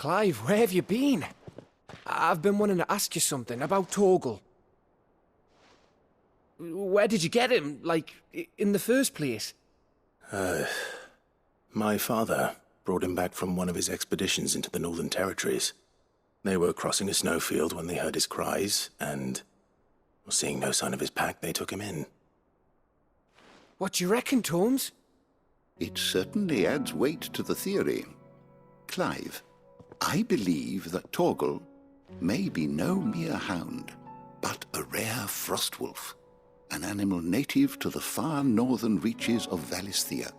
Clive, where have you been? I've been wanting to ask you something about Torgal. Where did you get him, like, in the first place? My father brought him back from one of his expeditions into the Northern Territories. They were crossing a snowfield when they heard his cries, and seeing no sign of his pack, they took him in. What do you reckon, Tomes? It certainly adds weight to the theory. Clive, I believe that Torgal may be no mere hound, but a rare frostwolf, an animal native to the far northern reaches of Valisthea.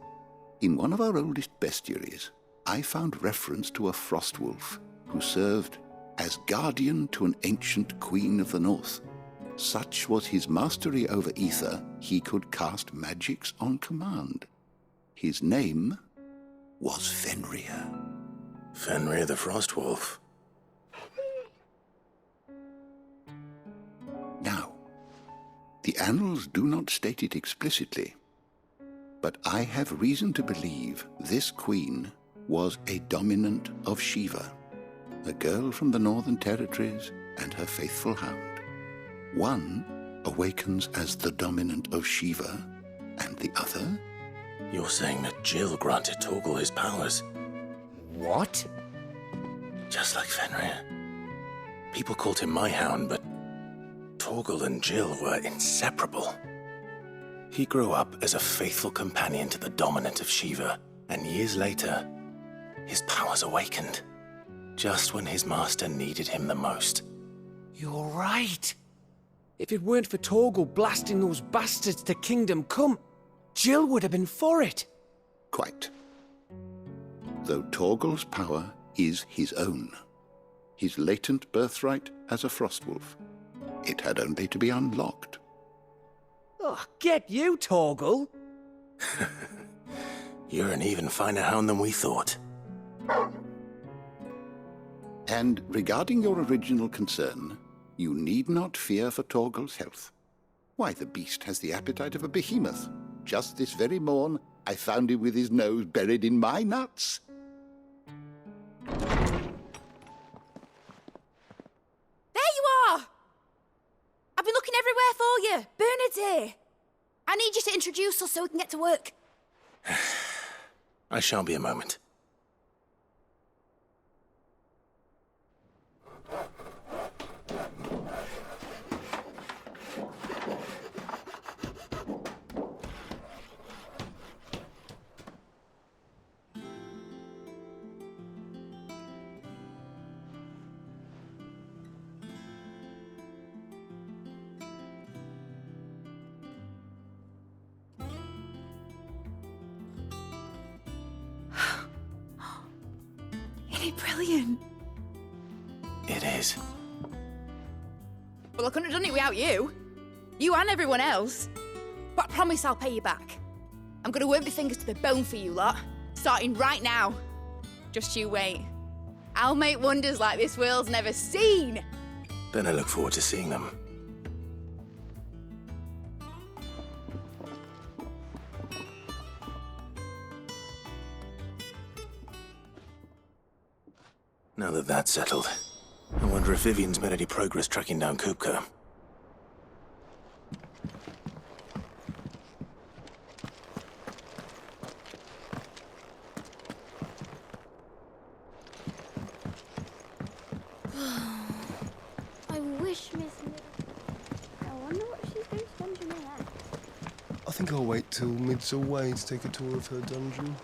In one of our oldest bestiaries, I found reference to a frostwolf who served as guardian to an ancient queen of the north. Such was his mastery over ether, he could cast magics on command. His name was Fenrir. Fenrir the Frostwolf. Now, the annals do not state it explicitly, but I have reason to believe this queen was a dominant of Shiva, a girl from the Northern Territories and her faithful hound. One awakens as the dominant of Shiva, and the other? You're saying that Jill granted Torgal his powers? What? Just like Fenrir. People called him my hound, but Torgal and Jill were inseparable. He grew up as a faithful companion to the dominant of Shiva, and years later, his powers awakened, just when his master needed him the most. You're right. If it weren't for Torgal blasting those bastards to Kingdom Come, Jill would have been for it. Quite. Though Torgal's power is his own, his latent birthright as a frostwolf, it had only to be unlocked. Oh, get you, Torgal! You're an even finer hound than we thought. And regarding your original concern, you need not fear for Torgal's health. Why, the beast has the appetite of a behemoth. Just this very morn, I found him with his nose buried in my nuts. There you are! I've been looking everywhere for you. Bernard's here. I need you to introduce us so we can get to work. I shan't be a moment. Brilliant. It is. Well, I couldn't have done it without you. You and everyone else. But I promise I'll pay you back. I'm gonna work my fingers to the bone for you lot, starting right now. Just you wait. I'll make wonders like this world's never seen. Then I look forward to seeing them. Now that that's settled, I wonder if Vivian's made any progress tracking down Kupka. I wish Miss I wonder what she's doing to dungeon there. I think I'll wait till Mid's away to take a tour of her dungeon.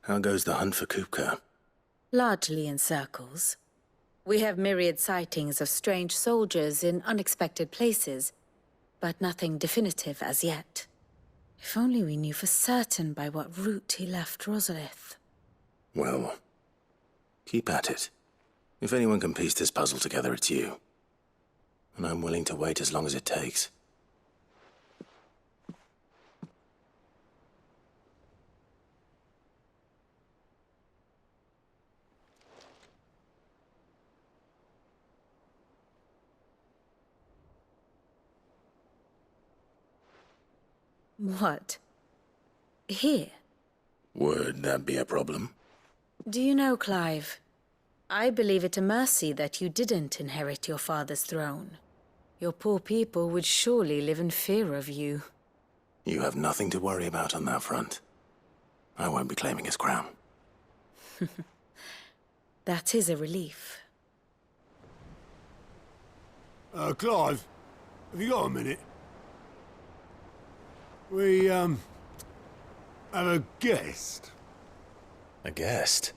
How goes the hunt for Kupka? Largely in circles. We have myriad sightings of strange soldiers in unexpected places, but nothing definitive as yet. If only we knew for certain by what route he left Rosalith. Well, keep at it. If anyone can piece this puzzle together, it's you. And I'm willing to wait as long as it takes. What? Here? Would that be a problem? Do you know, Clive, I believe it a mercy that you didn't inherit your father's throne. Your poor people would surely live in fear of you. You have nothing to worry about on that front. I won't be claiming his crown. That is a relief. Clive, have you got a minute? We, have a guest. A guest?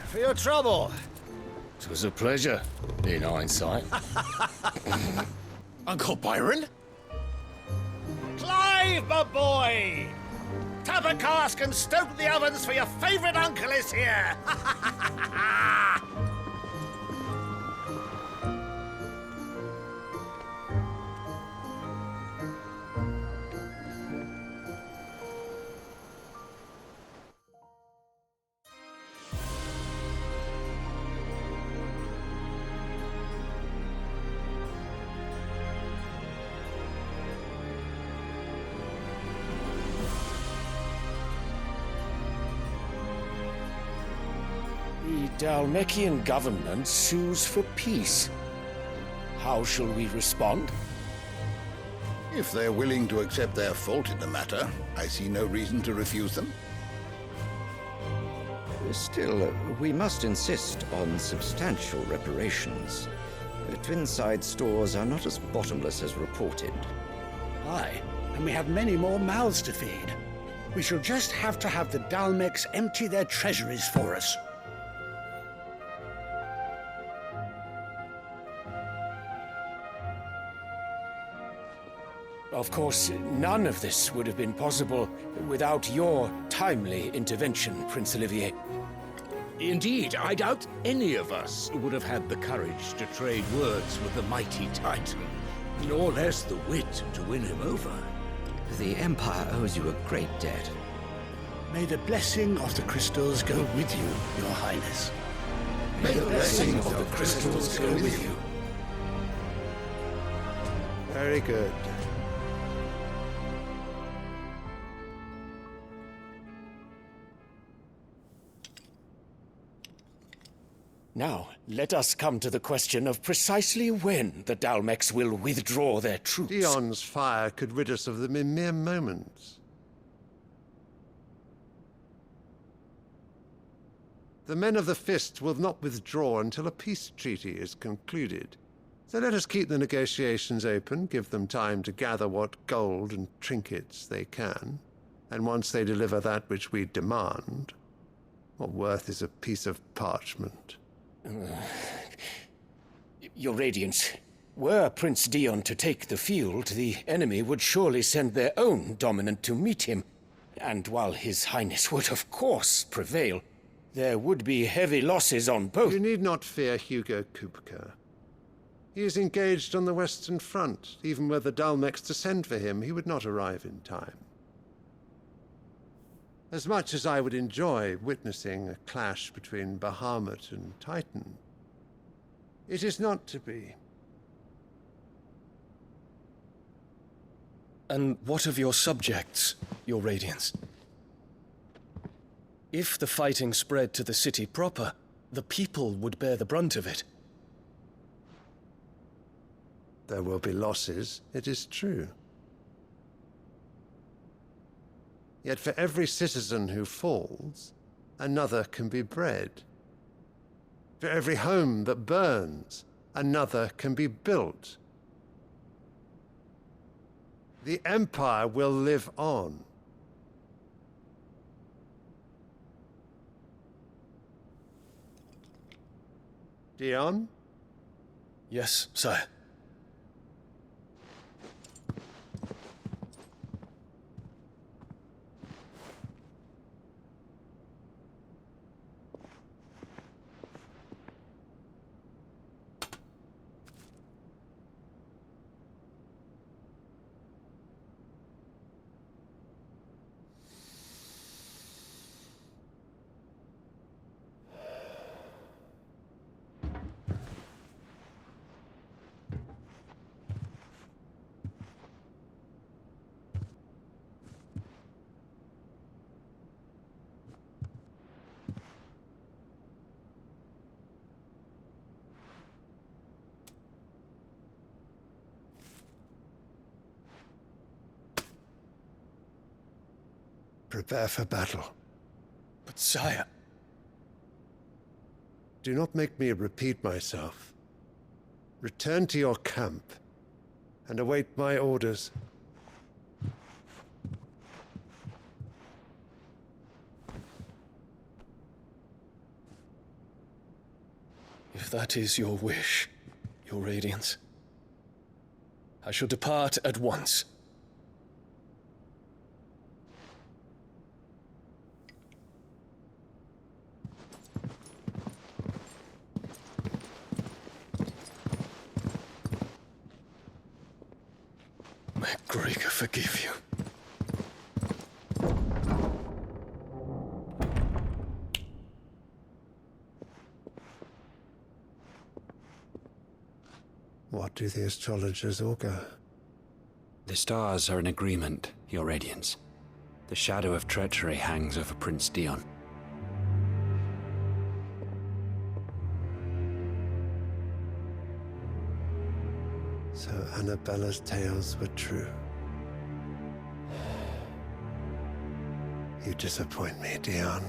For your trouble. It was a pleasure, in hindsight. Uncle Byron? Clive, my boy! Tap a cask and stoke the ovens, for your favourite uncle is here! The Dalmekian government sues for peace. How shall we respond? If they're willing to accept their fault in the matter, I see no reason to refuse them. Still, we must insist on substantial reparations. Twinside stores are not as bottomless as reported. Aye, and we have many more mouths to feed. We shall just have to have the Dalmeks empty their treasuries for us. Of course, none of this would have been possible without your timely intervention, Prince Olivier. Indeed, I doubt any of us would have had the courage to trade words with the mighty Titan, nor less the wit to win him over. The Empire owes you a great debt. May the blessing of the crystals go with you, Your Highness. May the blessing of the crystals go with you. Very good. Now, let us come to the question of precisely when the Dalmeks will withdraw their troops. Dion's fire could rid us of them in mere moments. The men of the Fist will not withdraw until a peace treaty is concluded. So let us keep the negotiations open, give them time to gather what gold and trinkets they can, and once they deliver that which we demand, what worth is a piece of parchment? Your Radiance, were Prince Dion to take the field, the enemy would surely send their own dominant to meet him. And while His Highness would of course prevail, there would be heavy losses on both. You need not fear Hugo Kupka. He is engaged on the Western Front. Even were the Dalmeks to send for him, he would not arrive in time. As much as I would enjoy witnessing a clash between Bahamut and Titan, it is not to be. And what of your subjects, Your Radiance? If the fighting spread to the city proper, the people would bear the brunt of it. There will be losses, it is true. Yet for every citizen who falls, another can be bred. For every home that burns, another can be built. The Empire will live on. Dion? Yes, sire. prepare for battle. But sire... Do not make me repeat myself. Return to your camp and await my orders. If that is your wish, Your Radiance, I shall depart at once. May Gregor forgive you. What do the astrologers augur? The stars are in agreement, Your Radiance. The shadow of treachery hangs over Prince Dion. So Annabella's tales were true. You disappoint me, Dion.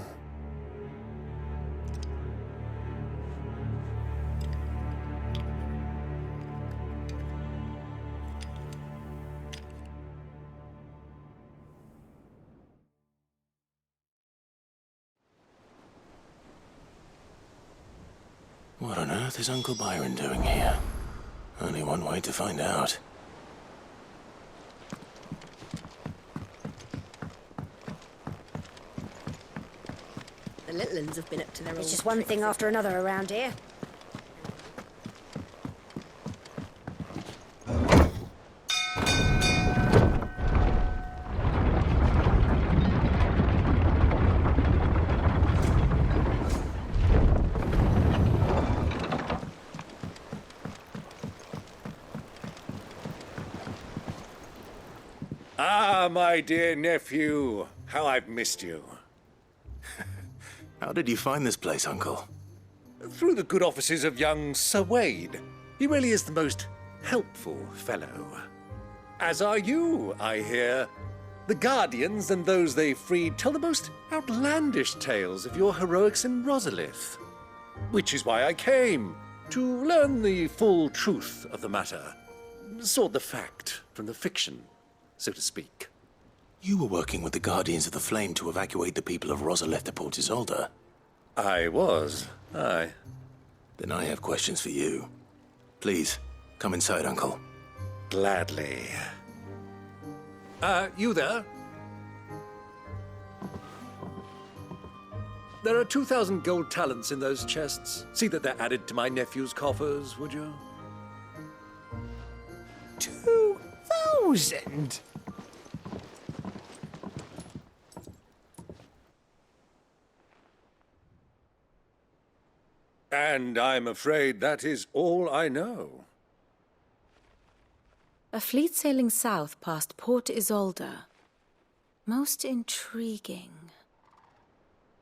What on earth is Uncle Byron doing here? Only one way to find out. The little uns have been up to their old It's just one thing after another around here. Ah, my dear nephew, how I've missed you. How did you find this place, Uncle? Through the good offices of young Sir Wade. He really is the most helpful fellow. As are you, I hear. The Guardians and those they freed tell the most outlandish tales of your heroics in Rosalith. Which is why I came, to learn the full truth of the matter. Sort the fact from the fiction, so to speak. You were working with the Guardians of the Flame to evacuate the people of Rosalith to Port Isolde. I was, aye. Then I have questions for you. Please, come inside, Uncle. Gladly. You there? There are 2,000 gold talents in those chests. See that they're added to my nephew's coffers, would you? 2,000? And I'm afraid that is all I know. A fleet sailing south past Port Isolde. Most intriguing.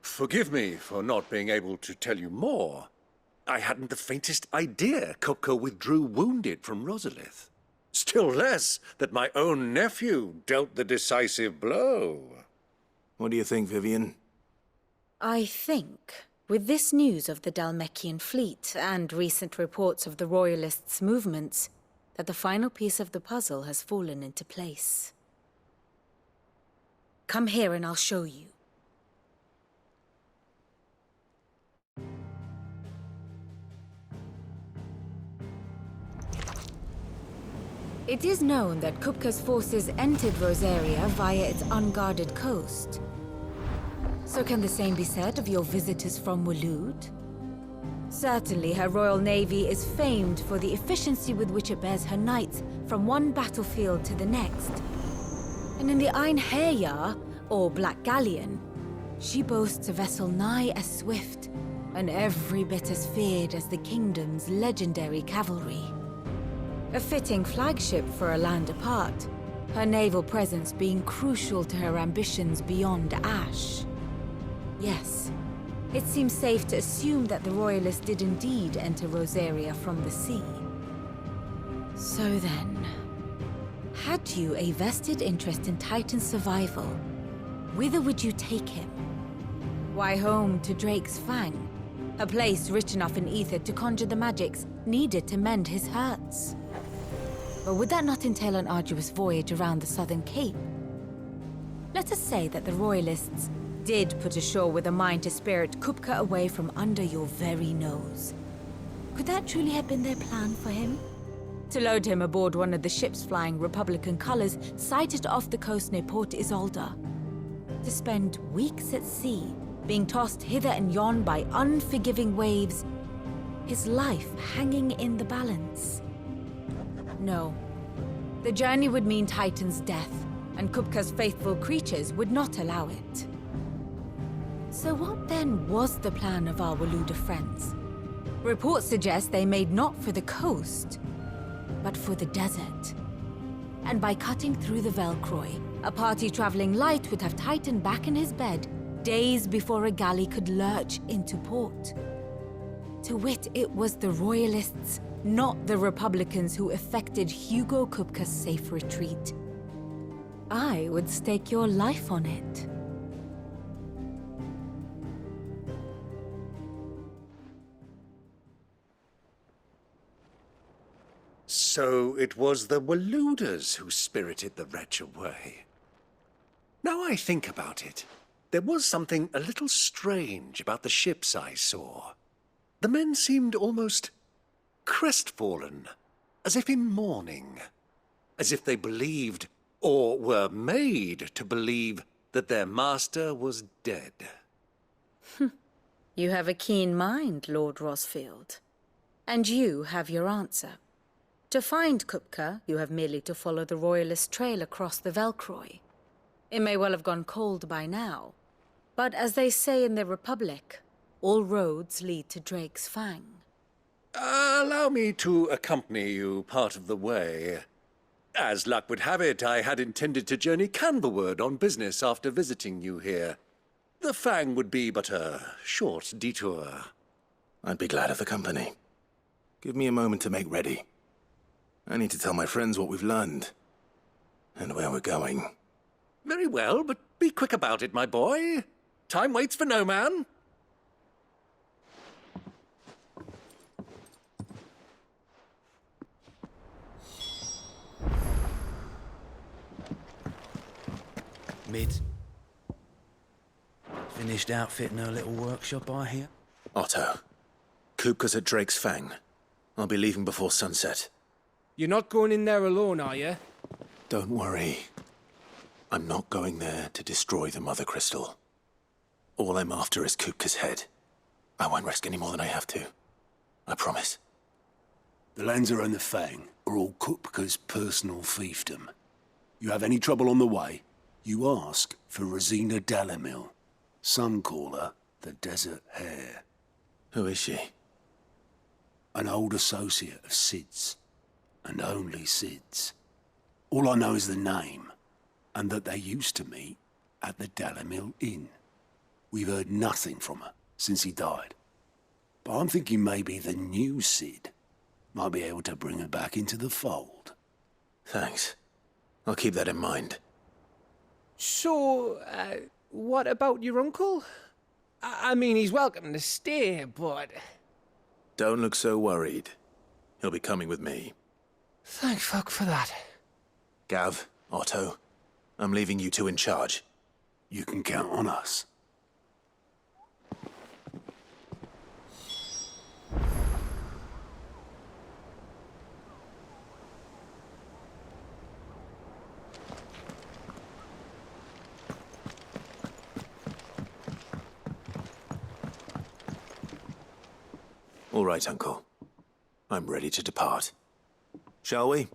Forgive me for not being able to tell you more. I hadn't the faintest idea Kopko withdrew wounded from Rosalith. Still less that my own nephew dealt the decisive blow. What do you think, Vivian? I think, with this news of the Dhalmekian fleet and recent reports of the Royalists' movements, that the final piece of the puzzle has fallen into place. Come here and I'll show you. It is known that Kupka's forces entered Rosaria via its unguarded coast. So can the same be said of your visitors from Waloed? Certainly her royal navy is famed for the efficiency with which it bears her knights from one battlefield to the next. And in the Einherjar, or Black Galleon, she boasts a vessel nigh as swift and every bit as feared as the kingdom's legendary cavalry. A fitting flagship for a land apart, her naval presence being crucial to her ambitions beyond Ash. Yes, it seems safe to assume that the Royalists did indeed enter Rosaria from the sea. So then, had you a vested interest in Titan's survival, whither would you take him? Why, home to Drake's Fang, a place rich enough in ether to conjure the magics needed to mend his hurts. But would that not entail an arduous voyage around the Southern Cape? Let us say that the Royalists did put ashore with a mind to spirit Kupka away from under your very nose. Could that truly have been their plan for him? To load him aboard one of the ships flying Republican colors sighted off the coast near Port Isolde? To spend weeks at sea, being tossed hither and yon by unforgiving waves, his life hanging in the balance? No. The journey would mean Titan's death, and Kupka's faithful creatures would not allow it. So what then was the plan of our Waluda friends? Reports suggest they made not for the coast, but for the desert. And by cutting through the Velcroy, a party traveling light would have Titan back in his bed days before a galley could lurch into port. To wit, it was the Royalists, not the Republicans, who effected Hugo Kupka's safe retreat. I would stake your life on it. So it was the Waludas who spirited the wretch away. Now I think about it, there was something a little strange about the ships I saw. The men seemed almost crestfallen, as if in mourning, as if they believed, or were made to believe, that their master was dead. You have a keen mind, Lord Rosfield. And you have your answer. To find Kupka, you have merely to follow the Royalist trail across the Velcroy. It may well have gone cold by now, but as they say in the Republic, all roads lead to Drake's Fang. Allow me to accompany you part of the way. As luck would have it, I had intended to journey Canberward on business after visiting you here. The Fang would be but a short detour. I'd be glad of the company. Give me a moment to make ready. I need to tell my friends what we've learned, and where we're going. Very well, but be quick about it, my boy. Time waits for no man. Mid. Finished outfitting her little workshop, I hear? Otto, Kupka's at Drake's Fang. I'll be leaving before sunset. You're not going in there alone, are you? Don't worry. I'm not going there to destroy the Mother Crystal. All I'm after is Kupka's head. I won't risk any more than I have to. I promise. The Lanza and the Fang are all Kupka's personal fiefdom. You have any trouble on the way, you ask for Rosina Dalamil. Some call her the Desert Hare. Who is she? An old associate of Sid's, and only Sid's. All I know is the name, and that they used to meet at the Dalamil Inn. We've heard nothing from her since he died. But I'm thinking maybe the new Sid might be able to bring her back into the fold. Thanks. I'll keep that in mind. So, what about your uncle? I mean, he's welcome to stay, but... Don't look so worried. He'll be coming with me. Thank fuck for that. Gav, Otto, I'm leaving you two in charge. You can count on us. All right, Uncle. I'm ready to depart. Shall we?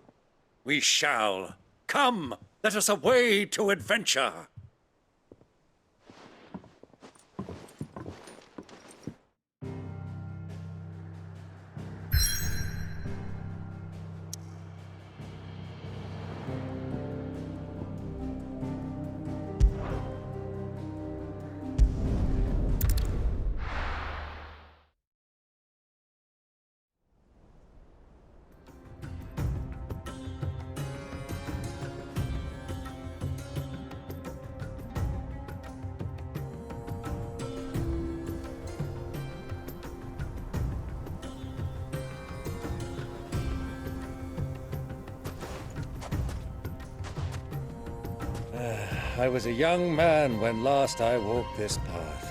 We shall. Come, let us away to adventure. I was a young man when last I walked this path.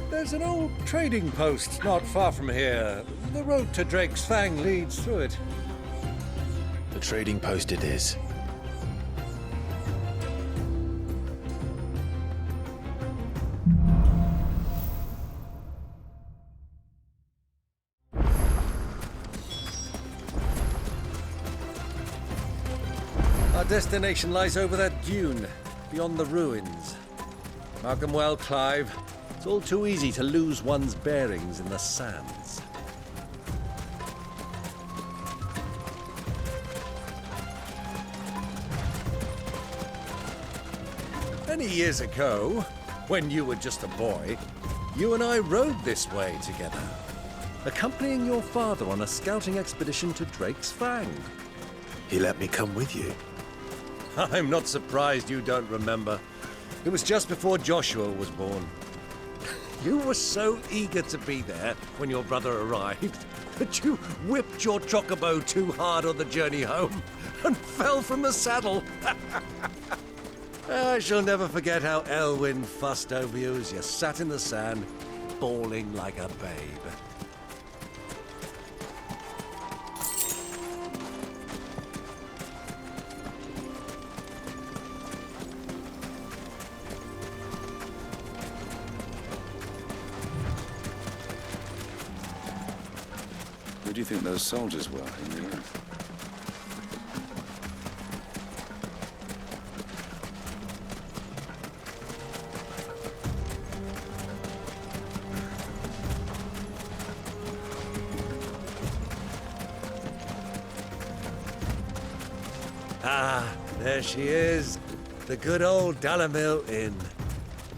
There's an old trading post not far from here. The road to Drake's Fang leads through it. The trading post it is. Our destination lies over that dune, beyond the ruins. Mark them well, Clive. It's all too easy to lose one's bearings in the sands. Many years ago, when you were just a boy, you and I rode this way together, accompanying your father on a scouting expedition to Drake's Fang. He let me come with you. I'm not surprised you don't remember. It was just before Joshua was born. You were so eager to be there when your brother arrived that you whipped your chocobo too hard on the journey home and fell from the saddle. I shall never forget how Elwyn fussed over you as you sat in the sand, bawling like a babe. Who do you think those soldiers were in the inn? Ah, there she is. The good old Dalamil Inn.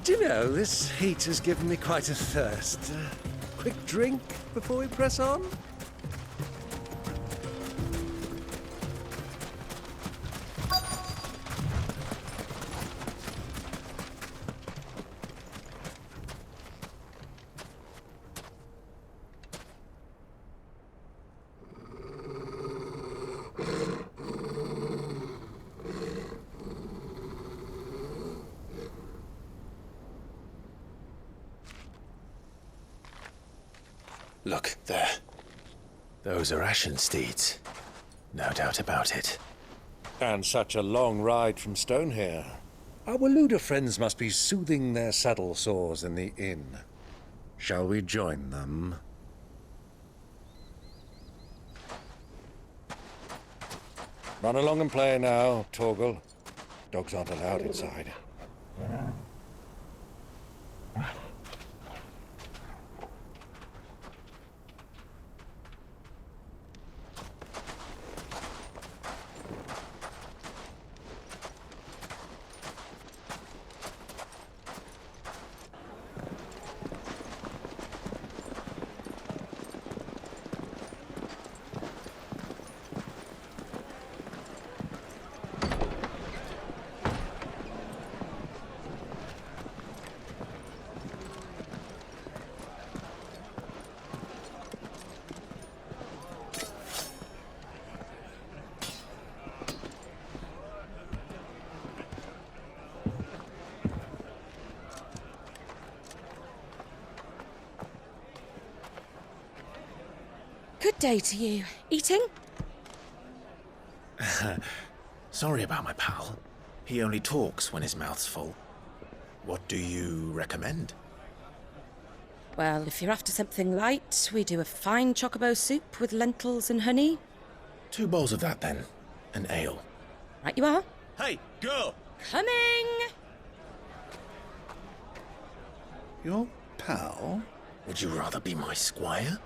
Do you know, this heat has given me quite a thirst. Quick drink before we press on? Look, there. Those are Ashen steeds. No doubt about it. And such a long ride from Stonehair. Our Waluda friends must be soothing their saddle sores in the inn. Shall we join them? Run along and play now, Torgal. Dogs aren't allowed inside. Good day to you. Eating? Sorry about my pal. He only talks when his mouth's full. What do you recommend? Well, if you're after something light, we do a fine chocobo soup with lentils and honey. 2 bowls of that, then. An ale. Right you are. Hey, girl! Coming! Your pal? Would you rather be my squire?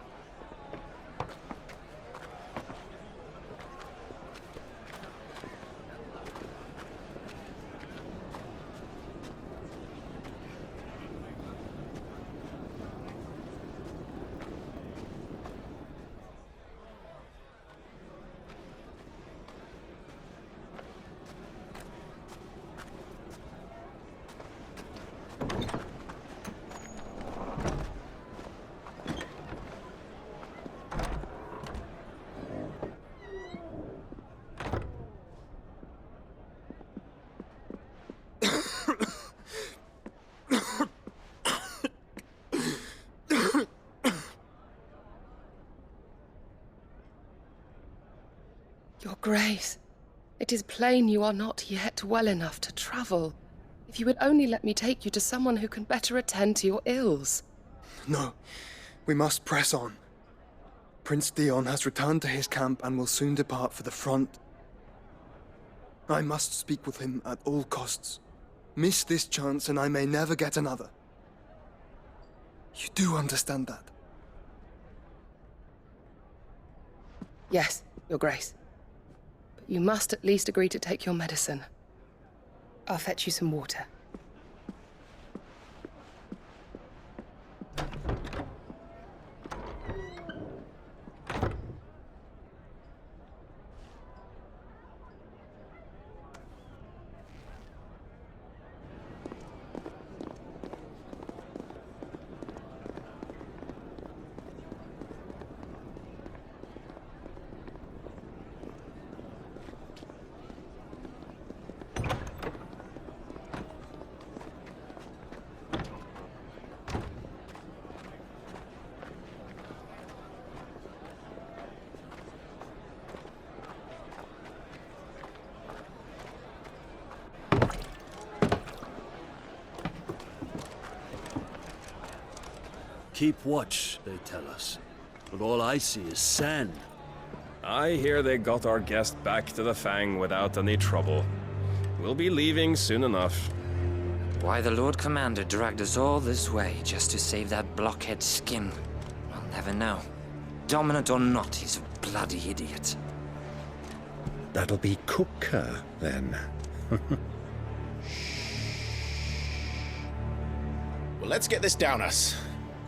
Grace, it is plain you are not yet well enough to travel. If you would only let me take you to someone who can better attend to your ills. No, we must press on. Prince Dion has returned to his camp and will soon depart for the front. I must speak with him at all costs. Miss this chance and I may never get another. You do understand that? Yes, Your Grace. But you must at least agree to take your medicine. I'll fetch you some water. Keep watch, they tell us. But all I see is sand. I hear they got our guest back to the Fang without any trouble. We'll be leaving soon enough. Why the Lord Commander dragged us all this way just to save that blockhead skin, we'll never know. Dominant or not, he's a bloody idiot. That'll be Cooker, then. Well, let's get this down us.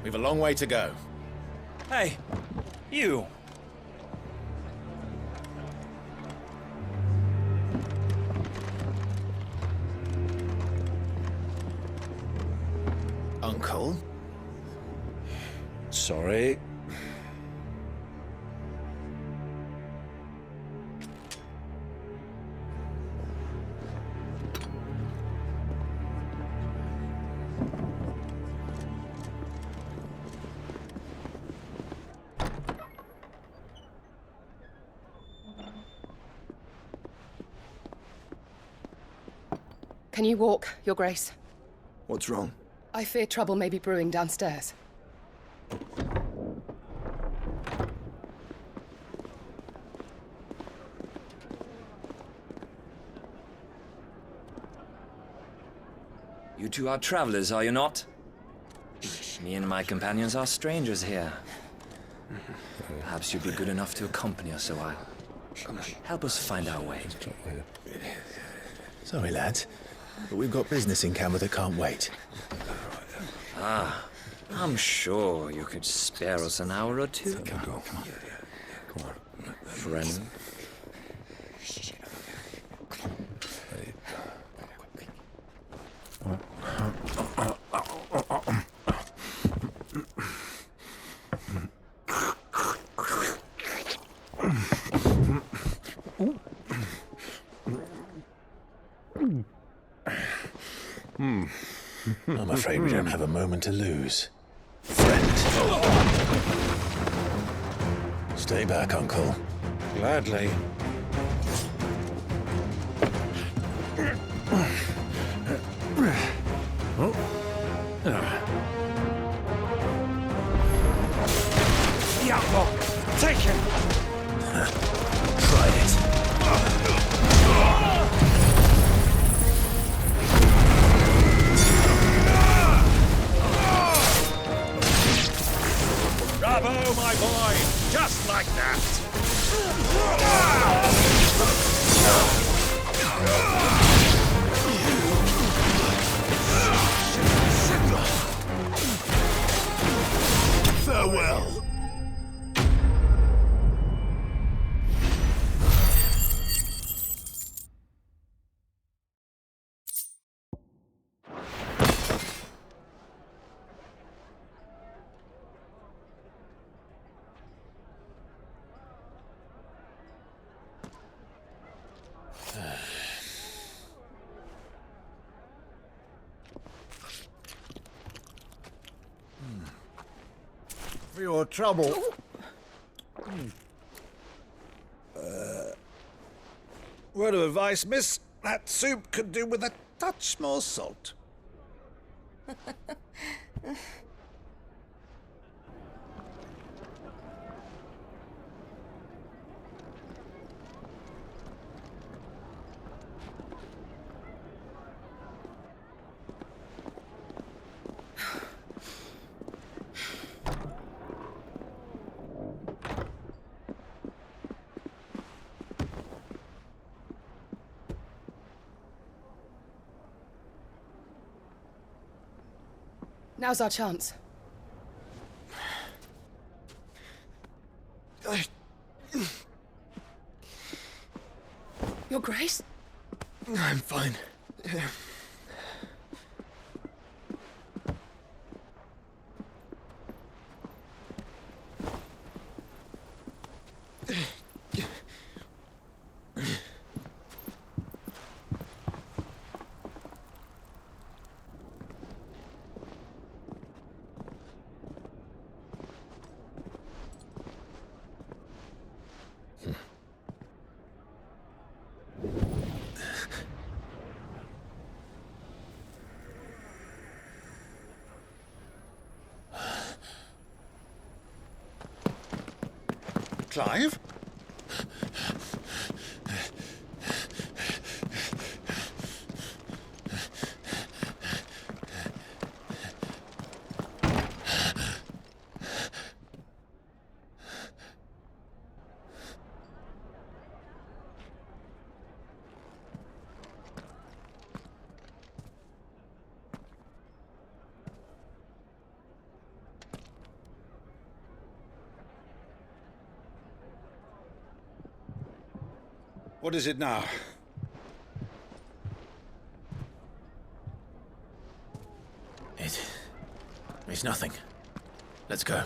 We've a long way to go. Hey, you! Uncle? Sorry. Can you walk, Your Grace? What's wrong? I fear trouble may be brewing downstairs. You two are travelers, are you not? Me and my companions are strangers here. Perhaps you'd be good enough to accompany us a while. Help us find our way. Sorry, lads, but we've got business in camera that can't wait. Ah, I'm sure you could spare us an hour or two. Come on. Friend. I'm afraid we don't have a moment to lose. Friend. Stay back, Uncle. Gladly. Diablo! Take him! Try it. Bravo, my boy! Just like that! Farewell. For your trouble. Word of advice, miss. That soup could do with a touch more salt. Now's our chance. Your Grace? I'm fine. Clive? What is it now? It's nothing. Let's go.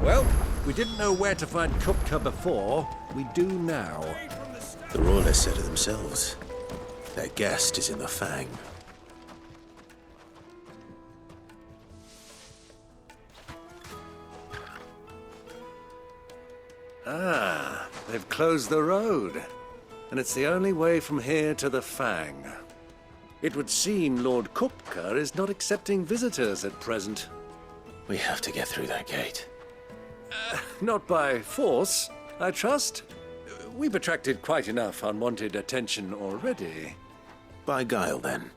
Well, we didn't know where to find Kupka before. We do now. The Royalists said it themselves. Their guest is in the Fang. Ah, they've closed the road. And it's the only way from here to the Fang. It would seem Lord Kupka is not accepting visitors at present. We have to get through that gate. Not by force, I trust. We've attracted quite enough unwanted attention already. By guile, then.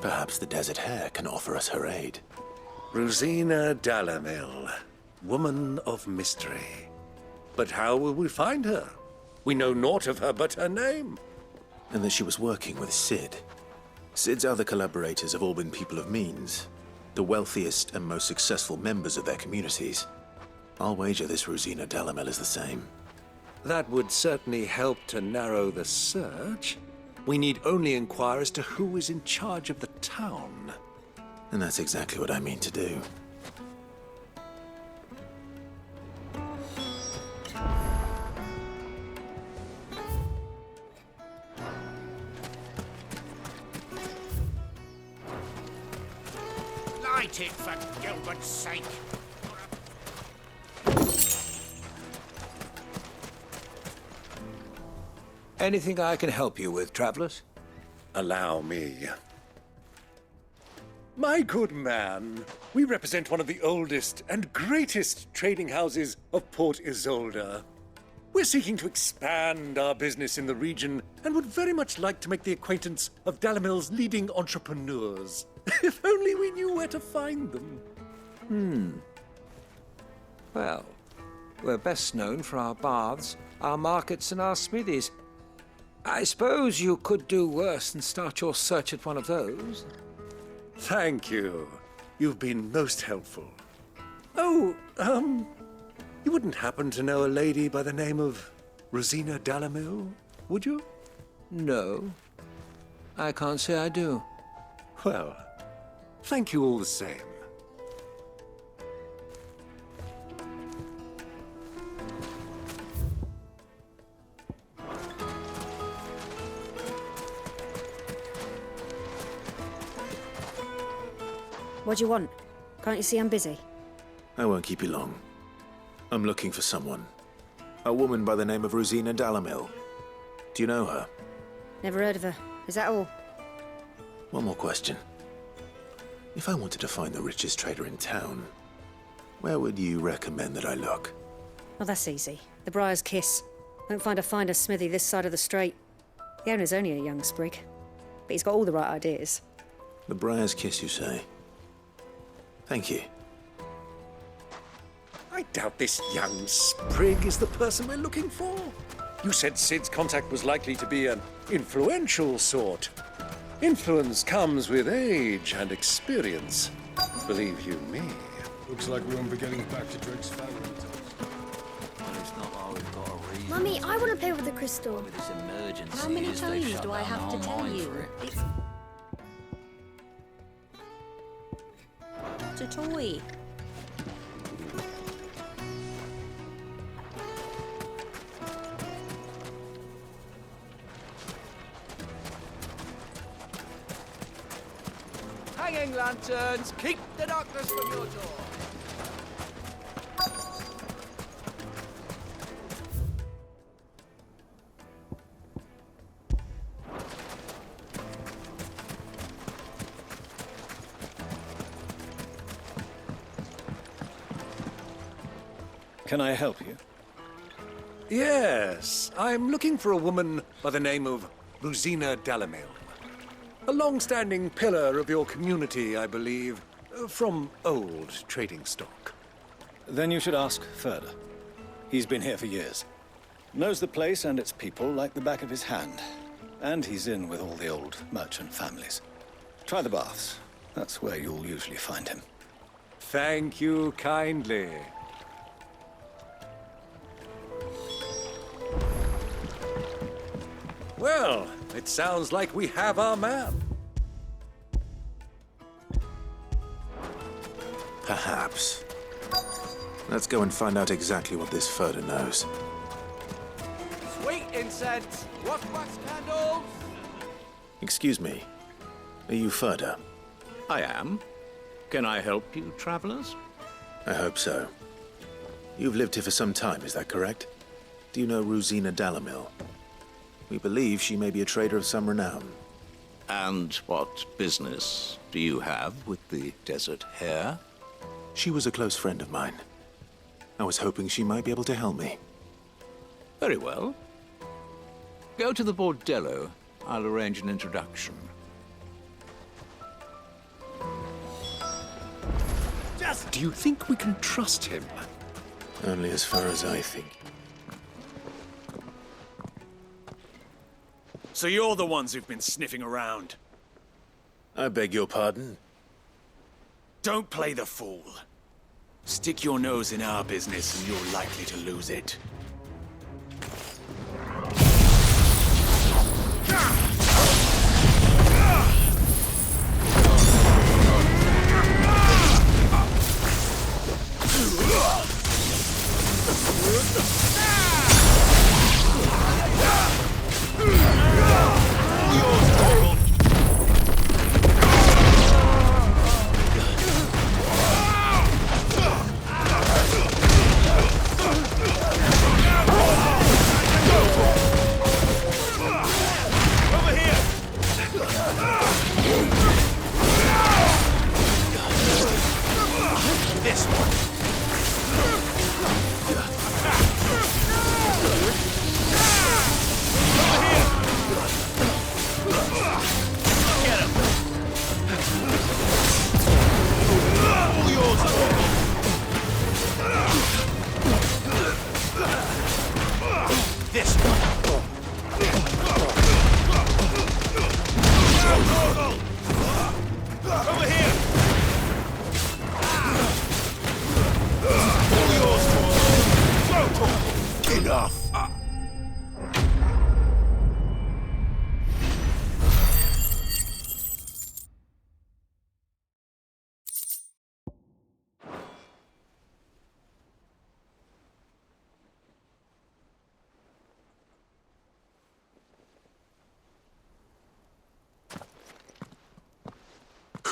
Perhaps the Desert Hare can offer us her aid. Rosina Dalamil, woman of mystery. But how will we find her? We know naught of her but her name. And that she was working with Cid. Cid's other collaborators have all been people of means, the wealthiest and most successful members of their communities. I'll wager this Rosina Dalamil is the same. That would certainly help to narrow the search. We need only inquire as to who is in charge of the town. And that's exactly what I mean to do. Light it, for Gilbert's sake. Anything I can help you with, travelers? Allow me. My good man, we represent one of the oldest and greatest trading houses of Port Isolde. We're seeking to expand our business in the region and would very much like to make the acquaintance of Dalamil's leading entrepreneurs. If only we knew where to find them. Well, we're best known for our baths, our markets, and our smithies. I suppose you could do worse than start your search at one of those. Thank you. You've been most helpful. Oh, you wouldn't happen to know a lady by the name of Rosina Dalamil, would you? No. I can't say I do. Well, thank you all the same. What do you want? Can't you see I'm busy? I won't keep you long. I'm looking for someone. A woman by the name of Rosina Dalamil. Do you know her? Never heard of her. Is that all? One more question. If I wanted to find the richest trader in town, where would you recommend that I look? Oh, that's easy. The Briar's Kiss. Won't find a finer smithy this side of the strait. The owner's only a young sprig, but he's got all the right ideas. The Briar's Kiss, you say? Thank you. I doubt this young sprig is the person we're looking for. You said Sid's contact was likely to be an influential sort. Influence comes with age and experience. Believe you me. Looks like we won't be getting back to Drake's family. Mummy, I want to play with the crystal. How many times do I have to tell you? It's a toy. Hanging lanterns, keep the darkness from your door. Can I help you? Yes, I'm looking for a woman by the name of Rosina Dalamil. A long-standing pillar of your community, I believe, from old trading stock. Then you should ask Ferda. He's been here for years. Knows the place and its people like the back of his hand. And he's in with all the old merchant families. Try the baths. That's where you'll usually find him. Thank you kindly. Well, it sounds like we have our man. Perhaps. Let's go and find out exactly what this Ferda knows. Sweet incense, wax candles. Excuse me. Are you Ferda? I am. Can I help you, travelers? I hope so. You've lived here for some time, is that correct? Do you know Rosina Dalamil? We believe she may be a trader of some renown. And what business do you have with the desert hare? She was a close friend of mine. I was hoping she might be able to help me. Very well. Go to the bordello. I'll arrange an introduction. Do you think we can trust him? Only as far as I think. So you're the ones who've been sniffing around? I beg your pardon? Don't play the fool. Stick your nose in our business and you're likely to lose it. This one.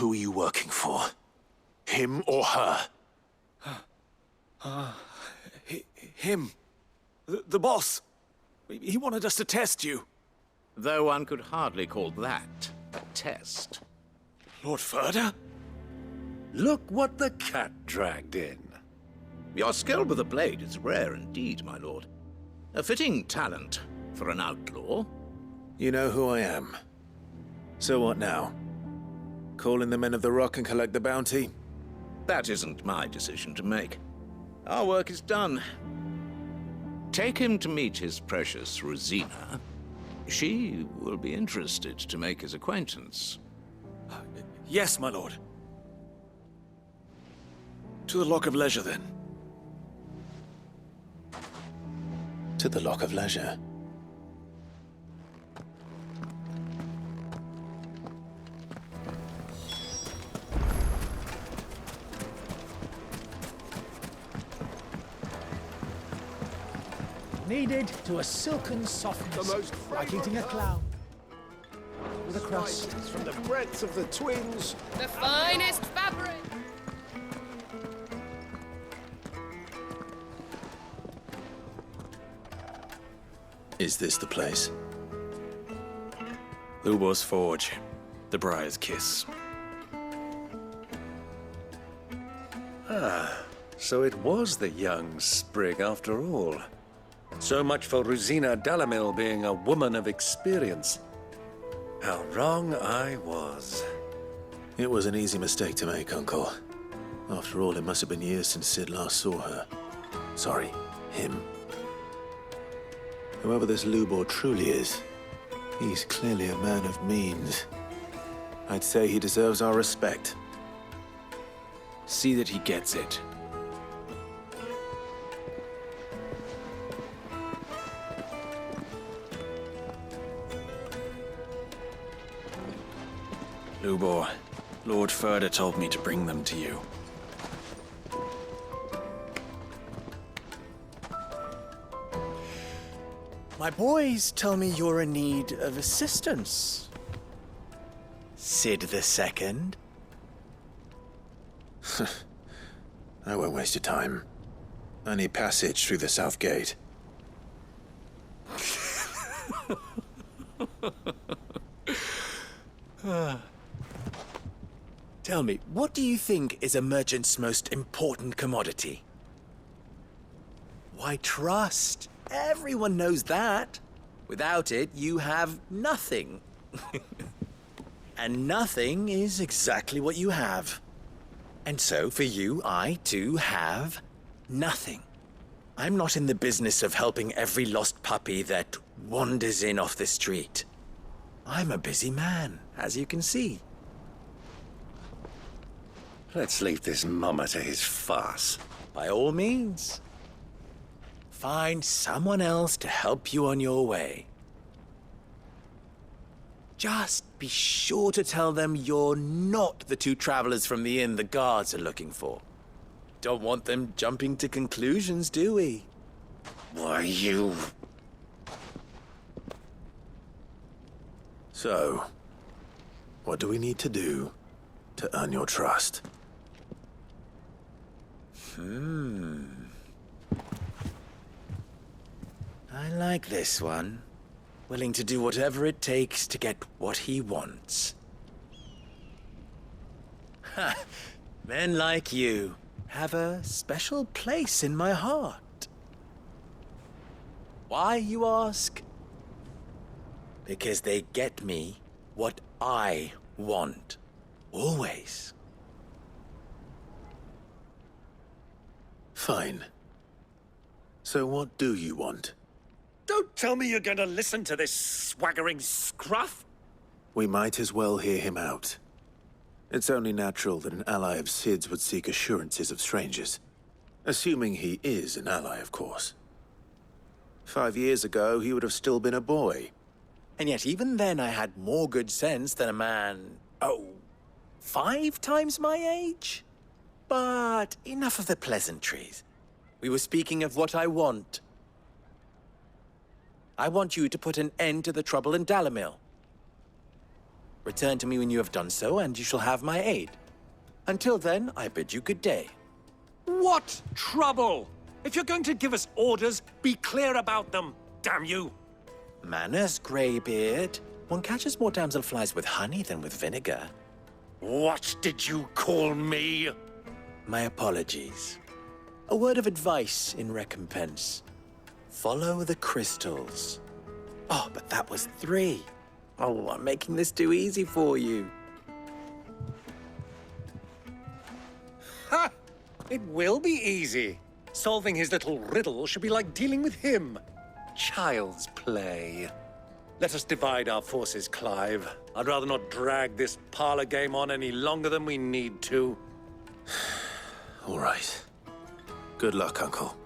Who are you working for? Him or her? Him. The boss. He wanted us to test you. Though one could hardly call that a test. Lord Ferda? Look what the cat dragged in. Your skill with the blade is rare indeed, my lord. A fitting talent for an outlaw. You know who I am. So what now? Call in the Men of the Rock and collect the bounty? That isn't my decision to make. Our work is done. Take him to meet his precious Rosina. She will be interested to make his acquaintance. Yes, my lord. To the Lock of Leisure, then. To the Lock of Leisure. Kneaded to a silken softness, like eating a cloud. With a crust. From the breadth of the twins. The finest fabric! Is this the place? Lubor's Forge. The Briar's Kiss. Ah, so it was the young sprig after all. So much for Rosina Dalamil being a woman of experience. How wrong I was. It was an easy mistake to make, Uncle. After all, it must have been years since Sid last saw her. Sorry, him. Whoever this Lubor truly is, he's clearly a man of means. I'd say he deserves our respect. See that he gets it. Lubor, Lord Ferda told me to bring them to you. My boys tell me you're in need of assistance. Sid the Second? I won't waste your time. I need passage through the south gate. Tell me, what do you think is a merchant's most important commodity? Why, trust. Everyone knows that. Without it, you have nothing. And nothing is exactly what you have. And so, for you, I, too, have nothing. I'm not in the business of helping every lost puppy that wanders in off the street. I'm a busy man, as you can see. Let's leave this mummer to his farce. By all means. Find someone else to help you on your way. Just be sure to tell them you're not the two travelers from the inn the guards are looking for. Don't want them jumping to conclusions, do we? Why, you... So, what do we need to do to earn your trust? I like this one. Willing to do whatever it takes to get what he wants. Ha! Men like you have a special place in my heart. Why, you ask? Because they get me what I want. Always. Fine. So what do you want? Don't tell me you're going to listen to this swaggering scruff! We might as well hear him out. It's only natural that an ally of Sid's would seek assurances of strangers. Assuming he is an ally, of course. 5 years ago, he would have still been a boy. And yet even then I had more good sense than a man, 5 times my age? But enough of the pleasantries. We were speaking of what I want. I want you to put an end to the trouble in Dalamil. Return to me when you have done so, and you shall have my aid. Until then, I bid you good day. What trouble? If you're going to give us orders, be clear about them, damn you! Manners, Greybeard. One catches more damselflies with honey than with vinegar. What did you call me? My apologies. A word of advice in recompense. Follow the crystals. Oh, but that was 3. Oh, I'm making this too easy for you. Ha! It will be easy. Solving his little riddle should be like dealing with him. Child's play. Let us divide our forces, Clive. I'd rather not drag this parlor game on any longer than we need to. All right. Good luck, Uncle.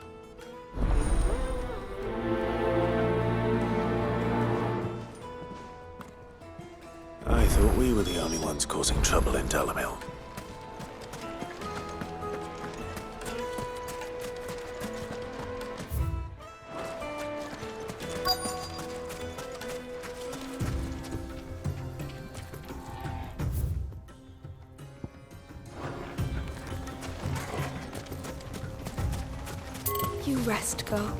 I thought we were the only ones causing trouble in Dalamil. You rest, girl.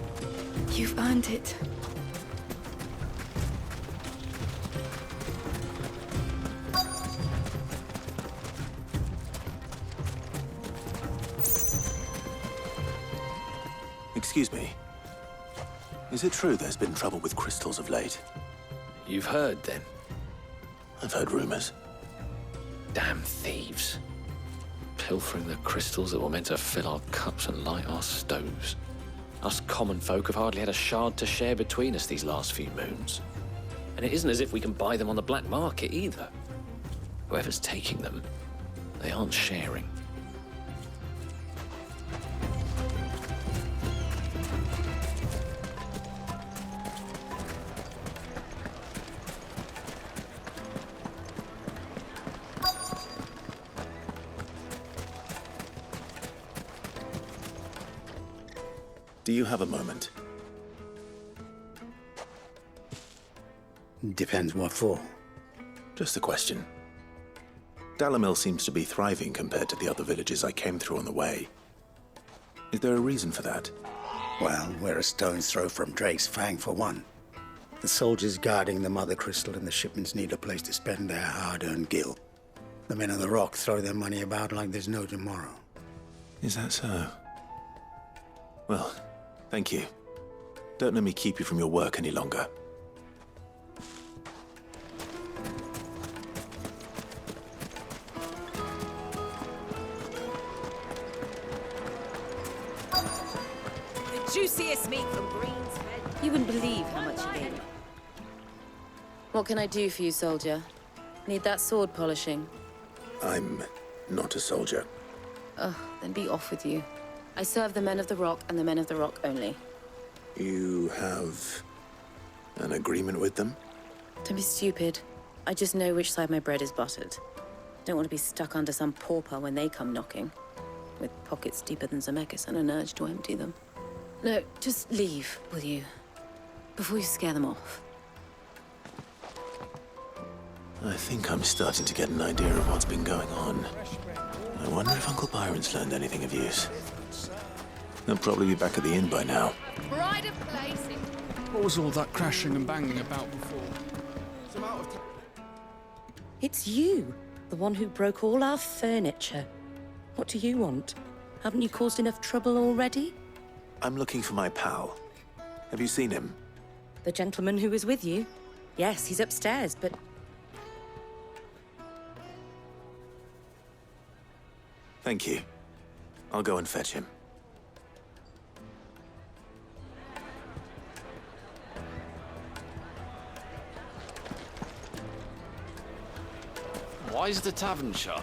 You've earned it. Excuse me. Is it true there's been trouble with crystals of late? You've heard, then? I've heard rumors. Damn thieves. Pilfering the crystals that were meant to fill our cups and light our stoves. Us common folk have hardly had a shard to share between us these last few moons. And it isn't as if we can buy them on the black market either. Whoever's taking them, they aren't sharing. Do you have a moment? Depends what for. Just a question. Dalamil seems to be thriving compared to the other villages I came through on the way. Is there a reason for that? Well, we're a stone's throw from Drake's Fang, for one. The soldiers guarding the Mother Crystal and the shipments need a place to spend their hard-earned gil. The men of the Rock throw their money about like there's no tomorrow. Is that so? Well, thank you. Don't let me keep you from your work any longer. The juiciest meat from Green's Head. You wouldn't believe how much he gave me. What can I do for you, soldier? Need that sword polishing? I'm not a soldier. Oh, then be off with you. I serve the men of the Rock and the men of the Rock only. You have an agreement with them? Don't be stupid. I just know which side my bread is buttered. Don't want to be stuck under some pauper when they come knocking. With pockets deeper than Zemeckis and an urge to empty them. No, just leave, will you? Before you scare them off. I think I'm starting to get an idea of what's been going on. I wonder if Uncle Byron's learned anything of use. They'll probably be back at the inn by now. Pride of place. What was all that crashing and banging about before? It's you, the one who broke all our furniture. What do you want? Haven't you caused enough trouble already? I'm looking for my pal. Have you seen him? The gentleman who was with you? Yes, he's upstairs, but... Thank you. I'll go and fetch him. Why is the tavern shut?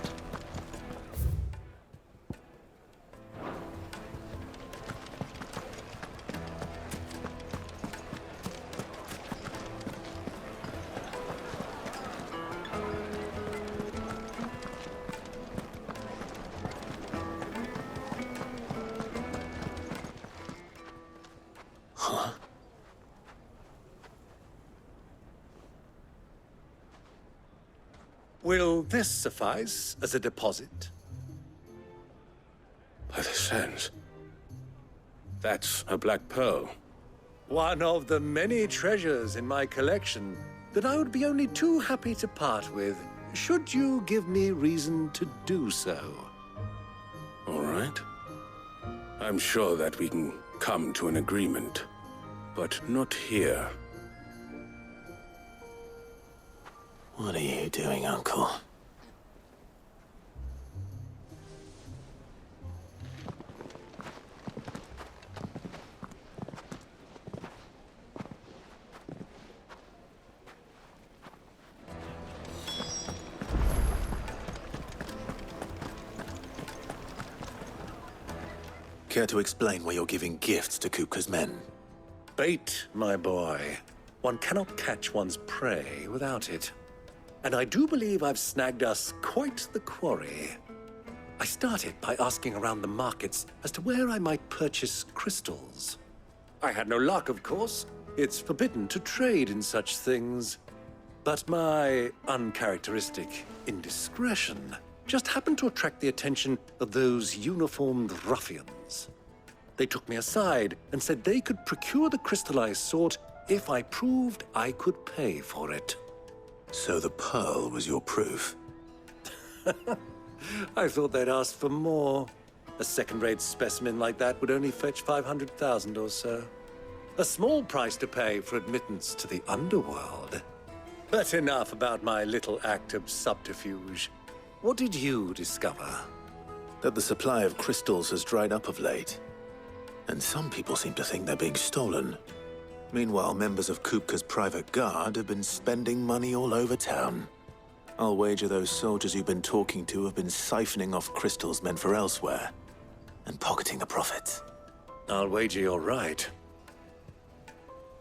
Huh? this suffice as a deposit? By the sands. That's a black pearl. One of the many treasures in my collection that I would be only too happy to part with, should you give me reason to do so. All right. I'm sure that we can come to an agreement, but not here. What are you doing, Uncle? Care to explain why you're giving gifts to Kupka's men? Bait, my boy. One cannot catch one's prey without it. And I do believe I've snagged us quite the quarry. I started by asking around the markets as to where I might purchase crystals. I had no luck, of course. It's forbidden to trade in such things. But my uncharacteristic indiscretion just happened to attract the attention of those uniformed ruffians. They took me aside and said they could procure the crystal I sought if I proved I could pay for it. So the pearl was your proof? I thought they'd ask for more. A second-rate specimen like that would only fetch 500,000 or so. A small price to pay for admittance to the underworld. But enough about my little act of subterfuge. What did you discover? That the supply of crystals has dried up of late. And some people seem to think they're being stolen. Meanwhile, members of Kupka's private guard have been spending money all over town. I'll wager those soldiers you've been talking to have been siphoning off crystals meant for elsewhere, and pocketing the profits. I'll wager you're right.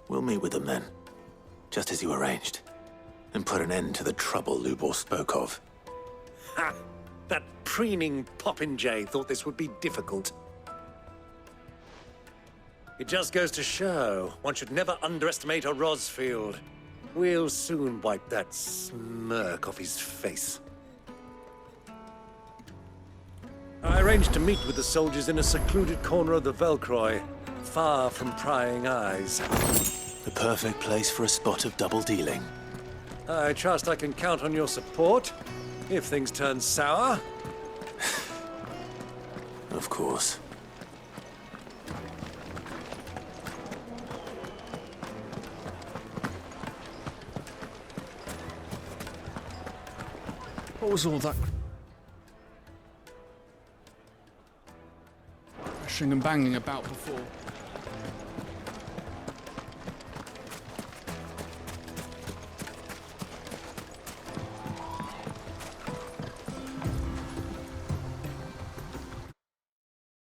We'll meet with them then, just as you arranged, and put an end to the trouble Lubor spoke of. Ha! That preening popinjay thought this would be difficult. It just goes to show one should never underestimate a Rosfield. We'll soon wipe that smirk off his face. I arranged to meet with the soldiers in a secluded corner of the Velcroy, far from prying eyes. The perfect place for a spot of double dealing. I trust I can count on your support, if things turn sour. Of course. What was all that crashing and banging about before?